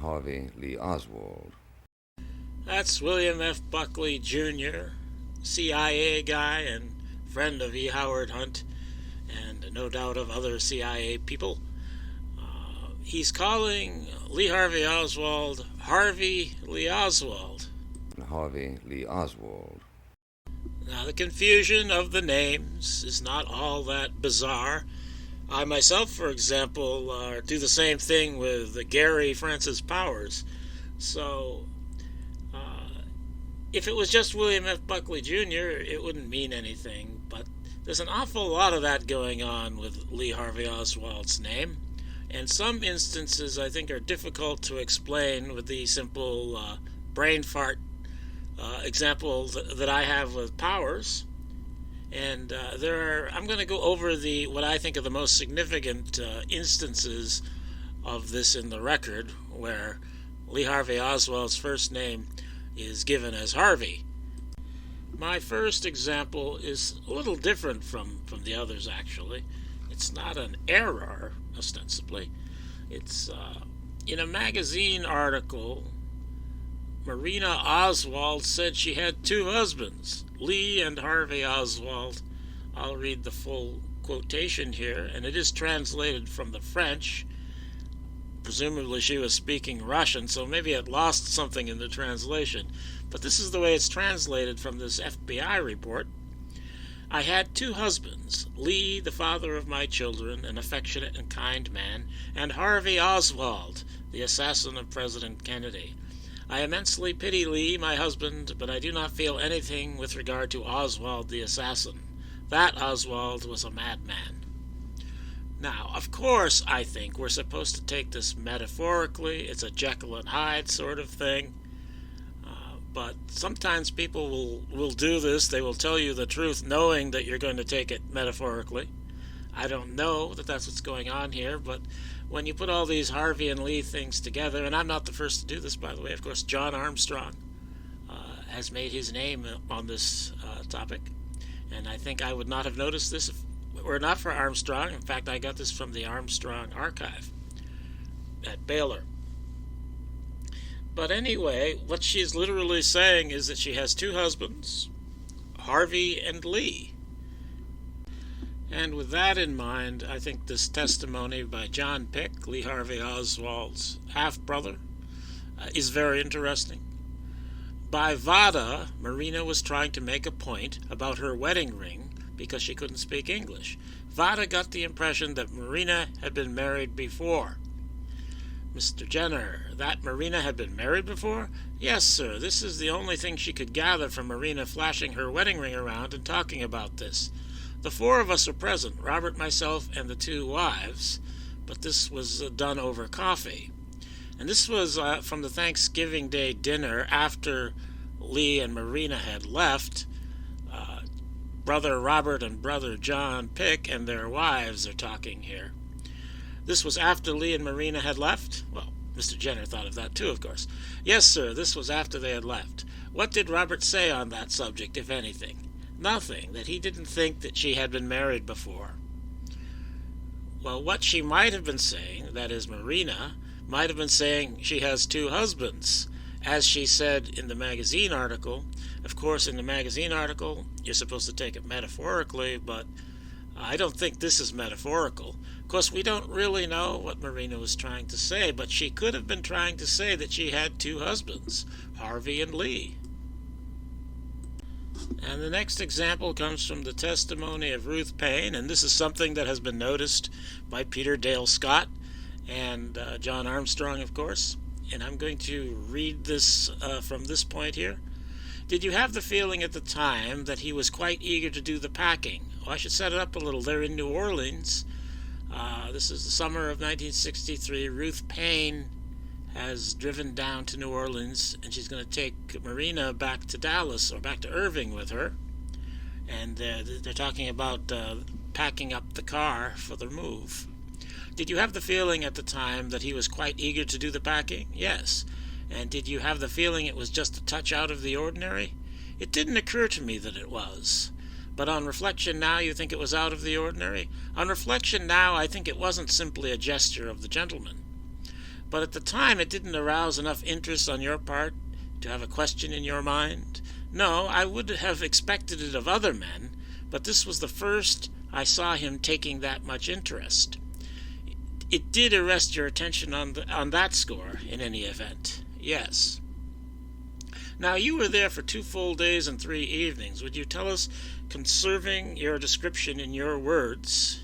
Harvey Lee Oswald. That's William F. Buckley, Jr., CIA guy and friend of E. Howard Hunt, and no doubt of other CIA people. He's calling Lee Harvey Oswald Harvey Lee Oswald. Harvey Lee Oswald. Now, the confusion of the names is not all that bizarre. I myself, for example, do the same thing with Gary Francis Powers. So, if it was just William F. Buckley Jr., it wouldn't mean anything. But there's an awful lot of that going on with Lee Harvey Oswald's name. And some instances, I think, are difficult to explain with the simple brain fart example that I have with Powers. And I'm going to go over what I think are the most significant instances of this in the record, where Lee Harvey Oswald's first name is given as Harvey. My first example is a little different from the others, actually. It's not an error, ostensibly. It's in a magazine article, Marina Oswald said she had two husbands, Lee and Harvey Oswald. I'll read the full quotation here, and it is translated from the French. Presumably she was speaking Russian, so maybe it lost something in the translation. But this is the way it's translated from this FBI report. I had two husbands, Lee, the father of my children, an affectionate and kind man, and Harvey Oswald, the assassin of President Kennedy. I immensely pity Lee, my husband, but I do not feel anything with regard to Oswald, the assassin. That Oswald was a madman. Now, of course, I think we're supposed to take this metaphorically. It's a Jekyll and Hyde sort of thing. But sometimes people will do this. They will tell you the truth knowing that you're going to take it metaphorically. I don't know that that's what's going on here, but when you put all these Harvey and Lee things together, and I'm not the first to do this, by the way. Of course, John Armstrong has made his name on this topic, and I think I would not have noticed this if it were not for Armstrong. In fact, I got this from the Armstrong archive at Baylor. But anyway, what she's literally saying is that she has two husbands, Harvey and Lee. And with that in mind, I think this testimony by John Pick, Lee Harvey Oswald's half-brother, is very interesting. By Vada, Marina was trying to make a point about her wedding ring because she couldn't speak English. Vada got the impression that Marina had been married before. Mr. Jenner, that Marina had been married before? Yes, sir. This is the only thing she could gather from Marina flashing her wedding ring around and talking about this. The four of us were present, Robert, myself, and the two wives, but this was done over coffee. And this was from the Thanksgiving Day dinner after Lee and Marina had left. Brother Robert and Brother John Pick and their wives are talking here. This was after Lee and Marina had left? Well, Mr. Jenner thought of that too, of course. Yes, sir, this was after they had left. What did Robert say on that subject, if anything? Nothing, that he didn't think that she had been married before. Well, what she might have been saying, that is Marina, might have been saying she has two husbands. As she said in the magazine article, of course in the magazine article you're supposed to take it metaphorically, but I don't think this is metaphorical. Of course, we don't really know what Marina was trying to say, but she could have been trying to say that she had two husbands, Harvey and Lee. And the next example comes from the testimony of Ruth Payne, and this is something that has been noticed by Peter Dale Scott and John Armstrong, of course. And I'm going to read this from this point here. Did you have the feeling at the time that he was quite eager to do the packing? Oh, I should set it up a little. They're in New Orleans. This is the summer of 1963. Ruth Payne has driven down to New Orleans, and she's going to take Marina back to Dallas, or back to Irving with her. And they're talking about packing up the car for the move. Did you have the feeling at the time that he was quite eager to do the packing? Yes. And did you have the feeling it was just a touch out of the ordinary? It didn't occur to me that it was. But on reflection now, you think it was out of the ordinary? On reflection now, I think it wasn't simply a gesture of the gentleman. But at the time, it didn't arouse enough interest on your part to have a question in your mind. No, I would have expected it of other men, but this was the first I saw him taking that much interest. It did arrest your attention on that score, in any event. Yes. Now, you were there for 2 full days and 3 evenings. Would you tell us, conserving your description in your words,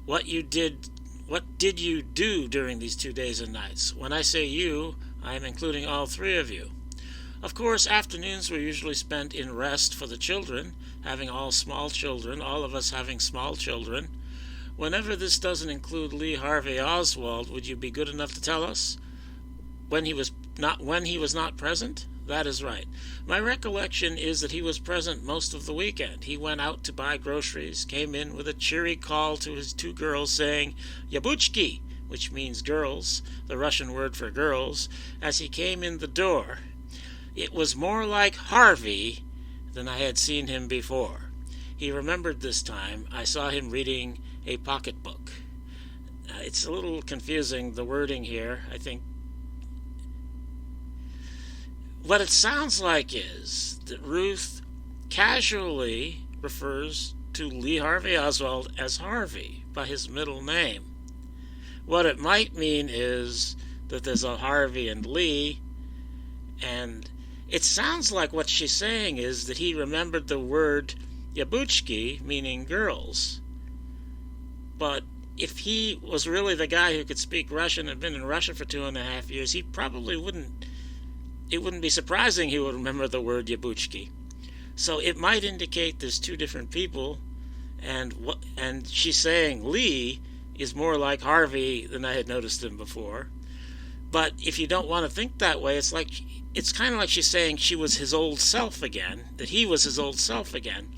what did you do during these 2 days and nights? When I say you, I am including all 3 of you. Of course, afternoons were usually spent in rest for the children, having all small children, all of us having small children. Whenever this doesn't include Lee Harvey Oswald, would you be good enough to tell us when he was not present? That is right. My recollection is that he was present most of the weekend. He went out to buy groceries, came in with a cheery call to his 2 girls saying, "Yabuchki," which means girls, the Russian word for girls, as he came in the door. It was more like Harvey than I had seen him before. He remembered this time. I saw him reading a pocketbook. It's a little confusing, the wording here, I think. What it sounds like is that Ruth casually refers to Lee Harvey Oswald as Harvey by his middle name. What it might mean is that there's a Harvey and Lee, and it sounds like what she's saying is that he remembered the word yabuchki, meaning girls. But if he was really the guy who could speak Russian and been in Russia for 2.5 years, he probably wouldn't. It wouldn't be surprising he would remember the word yabuchki. So it might indicate there's 2 different people, and she's saying Lee is more like Harvey than I had noticed him before. But if you don't want to think that way, it's kind of like she's saying she was his old self again, that he was his old self again.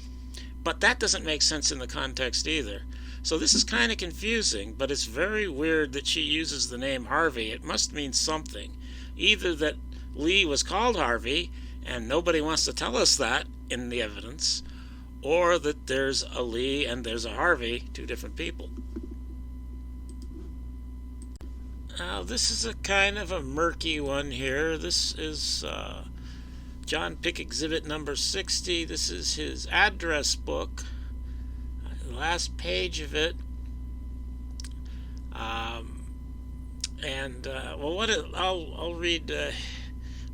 But that doesn't make sense in the context either. So this is kind of confusing, but it's very weird that she uses the name Harvey. It must mean something. Either that Lee was called Harvey, and nobody wants to tell us that in the evidence, or that there's a Lee and there's a Harvey, 2 different people. Now, this is a kind of a murky one here. This is John Pick Exhibit number 60. This is his address book, the last page of it. I'll read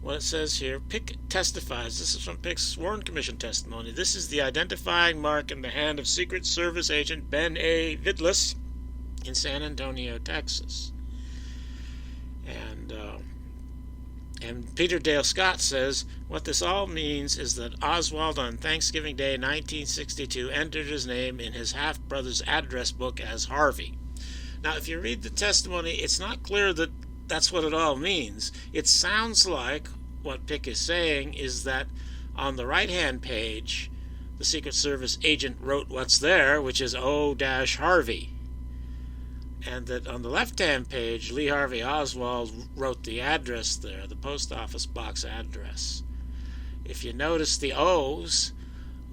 what it says here. Pick testifies. This is from Pick's sworn commission testimony. This is the identifying mark in the hand of Secret Service agent Ben A. Vidlis in San Antonio, Texas. And Peter Dale Scott says, what this all means is that Oswald on Thanksgiving Day 1962 entered his name in his half-brother's address book as Harvey. Now, if you read the testimony, it's not clear that that's what it all means. It sounds like what Pick is saying is that on the right-hand page, the Secret Service agent wrote what's there, which is O-Harvey. And that on the left-hand page, Lee Harvey Oswald wrote the address there, the post office box address. If you notice the O's,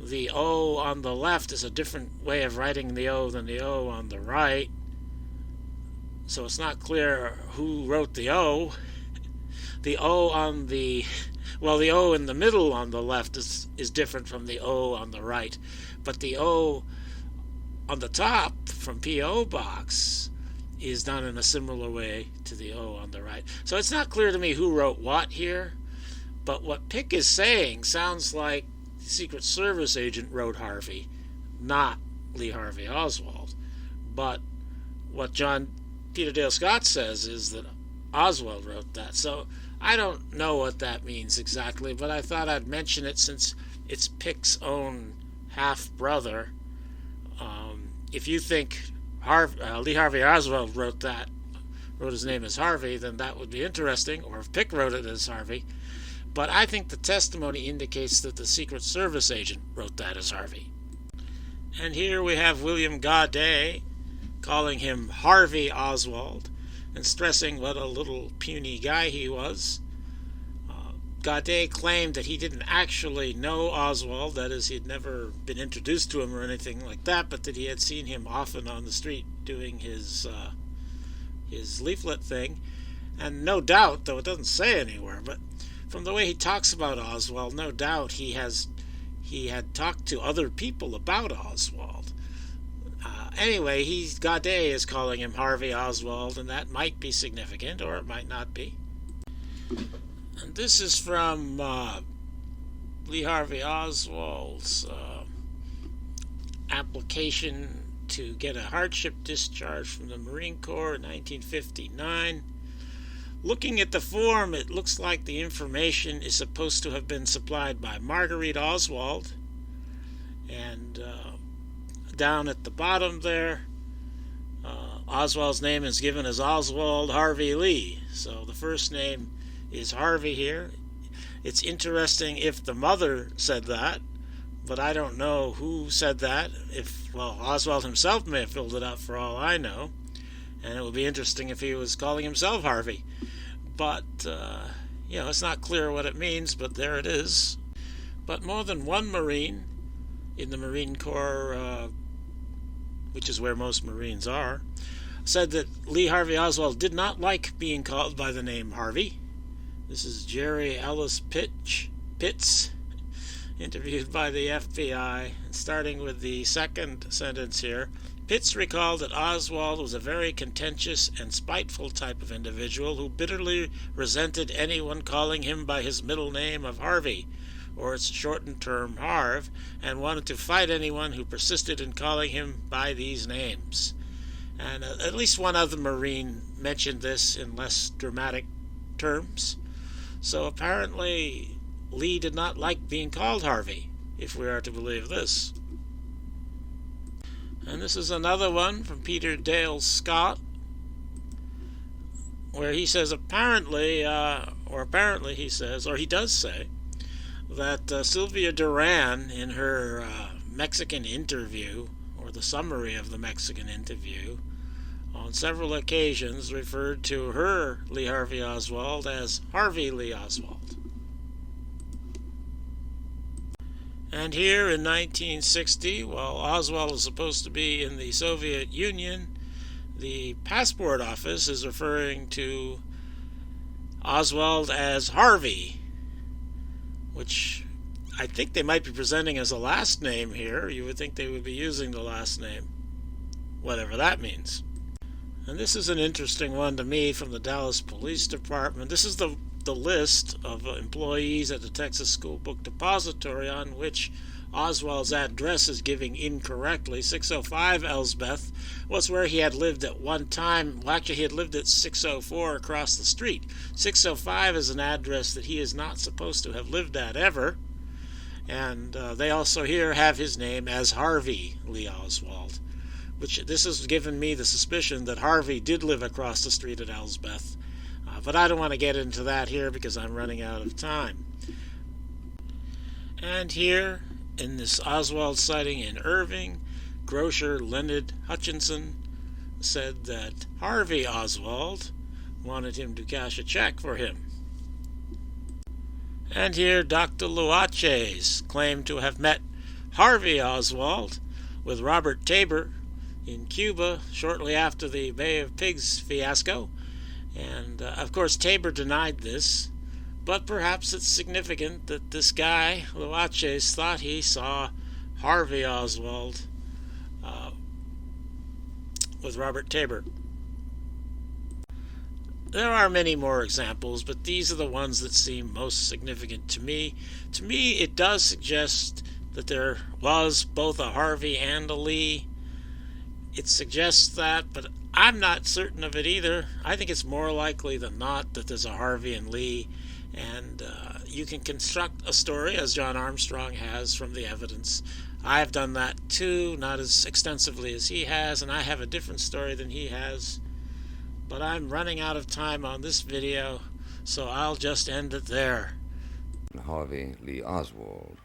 the O on the left is a different way of writing the O than the O on the right. So it's not clear who wrote the O. The O the O in the middle on the left is different from the O on the right. But the O on the top from P.O. Box is done in a similar way to the O on the right. So it's not clear to me who wrote what here, but what Pick is saying sounds like the Secret Service agent wrote Harvey, not Lee Harvey Oswald. But what Peter Dale Scott says is that Oswald wrote that. So I don't know what that means exactly, but I thought I'd mention it since it's Pick's own half-brother. If you think Lee Harvey Oswald wrote his name as Harvey, then that would be interesting, or if Pick wrote it as Harvey. But I think the testimony indicates that the Secret Service agent wrote that as Harvey. And here we have William Gaudet calling him Harvey Oswald and stressing what a little puny guy he was. Gaudet claimed that he didn't actually know Oswald, that is, he'd never been introduced to him or anything like that, but that he had seen him often on the street doing his leaflet thing. And no doubt, though it doesn't say anywhere, but from the way he talks about Oswald, no doubt he had talked to other people about Oswald. Anyway, Gaudet is calling him Harvey Oswald, and that might be significant, or it might not be. And this is from Lee Harvey Oswald's application to get a hardship discharge from the Marine Corps in 1959. Looking at the form, it looks like the information is supposed to have been supplied by Marguerite Oswald. And down at the bottom there, Oswald's name is given as Oswald Harvey Lee. So the first name is Harvey here. It's interesting if the mother said that, but I don't know who said that. Oswald himself may have filled it out for all I know. And it would be interesting if he was calling himself Harvey. But, it's not clear what it means, but there it is. But more than one Marine in the Marine Corps, which is where most Marines are, said that Lee Harvey Oswald did not like being called by the name Harvey. This is Jerry Ellis Pitts, interviewed by the FBI, starting with the second sentence here. Pitts recalled that Oswald was a very contentious and spiteful type of individual who bitterly resented anyone calling him by his middle name of Harvey, or its shortened term Harv, and wanted to fight anyone who persisted in calling him by these names. And at least one other Marine mentioned this in less dramatic terms. So apparently Lee did not like being called Harvey, if we are to believe this. And this is another one from Peter Dale Scott, where he says apparently he does say, that Sylvia Duran, in her Mexican interview, or the summary of the Mexican interview, on several occasions referred to her, Lee Harvey Oswald, as Harvey Lee Oswald. And here in 1960, while Oswald was supposed to be in the Soviet Union, the passport office is referring to Oswald as Harvey, which I think they might be presenting as a last name here. You would think they would be using the last name, whatever that means. And this is an interesting one to me from the Dallas Police Department. This is the list of employees at the Texas School Book Depository on which Oswald's address is giving incorrectly. 605 Elsbeth was where he had lived at one time. Well, actually, he had lived at 604 across the street. 605 is an address that he is not supposed to have lived at ever. And they also here have his name as Harvey Lee Oswald, which this has given me the suspicion that Harvey did live across the street at Elsbeth. But I don't want to get into that here because I'm running out of time. And here, in this Oswald sighting in Irving, grocer Leonard Hutchinson said that Harvey Oswald wanted him to cash a check for him. And here, Dr. Luaches claimed to have met Harvey Oswald with Robert Tabor in Cuba shortly after the Bay of Pigs fiasco. And, of course, Tabor denied this, but perhaps it's significant that this guy, Luaches, thought he saw Harvey Oswald with Robert Tabor. There are many more examples, but these are the ones that seem most significant to me. To me, it does suggest that there was both a Harvey and a Lee. It suggests that, but I'm not certain of it either. I think it's more likely than not that there's a Harvey and Lee, and you can construct a story, as John Armstrong has, from the evidence. I have done that too, not as extensively as he has, and I have a different story than he has. But I'm running out of time on this video, so I'll just end it there. Harvey Lee Oswald.